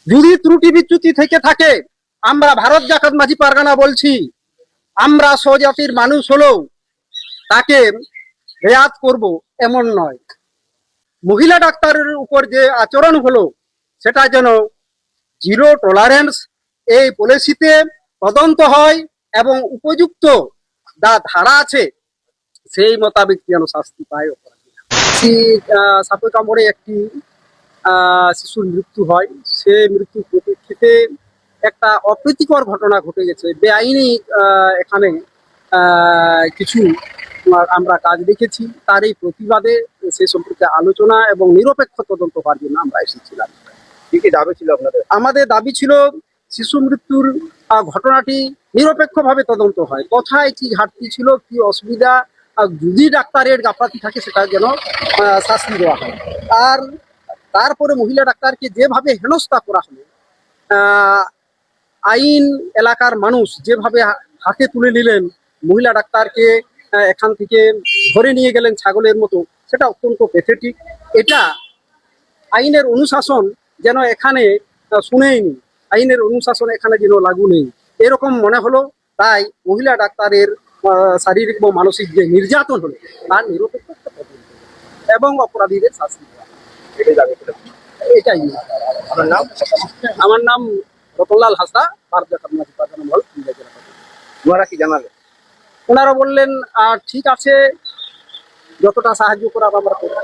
যদি ত্রুটি বিচ্যুতি থেকে থাকে, আমরা ভারত জাকাত মাঝি পারগানা বলছি, আমরা স্বজাতির মানুষ হলেও তাকে রেয়াত করব এমন নয়। মহিলা ডাক্তারের উপর যে আচরণ হলো সেটা যেন জিরো টলারেন্স এই পলিসিতে তদন্ত হয় এবং উপযুক্ত যা ধারা আছে সেই মোতাবেক যেন শাস্তি পায় অপরাধীরা। সাপে কামড়ে একটি শিশুর মৃত্যু হয়, সে মৃত্যুর পরিপ্রেক্ষিতে একটা অপ্রীতিকর ঘটনা ঘটে গেছে। বেআইনি এখানে কিছু আমরা কাজ দেখেছি, তার এই প্রতিবাদে সে সম্পর্কে আলোচনা এবং নিরপেক্ষ তদন্ত হওয়ার জন্য আমরা এসেছিলাম। কি কি দাবি ছিল আপনাদের? আমাদের দাবি ছিল শিশু মৃত্যুর ঘটনাটি নিরপেক্ষভাবে তদন্ত হয়, কোথায় কি ঘাটতি ছিল, কি অসুবিধা, যদি ডাক্তারের গাফাতি থাকে সেটা যেন শাস্তি দেওয়া হয়। আর তারপরে মহিলা ডাক্তারকে যেভাবে হেনস্থা করা হলো, আইন এলাকার মানুষ যেভাবে হাতে তুলে নিলেন, মহিলা ডাক্তারকে এখান থেকে ধরে নিয়ে গেলেন ছাগলের মতো, সেটা অত্যন্ত প্যাথেটিক। এটা আইনের অনুশাসন যেন এখানে শুনেইনি, আইনের অনুশাসন এখানে যেন লাগু নেই এরকম মনে হলো। তাই মহিলা ডাক্তারের শারীরিক ও মানসিক যে নির্যাতন হলো তার নিরপেক্ষ এবং অপরাধীদের শাস্তি দেওয়া, এটাই দাবি ছিল। এটাই। আপনার নাম? আমার নাম রতনলাল হাসদা, ভারত জাকাত মাঝি পারগানা মহল। ওনারা কি জানালেন? ওনারা বললেন ঠিক আছে, যতটা সাহায্য করার আমরা করব।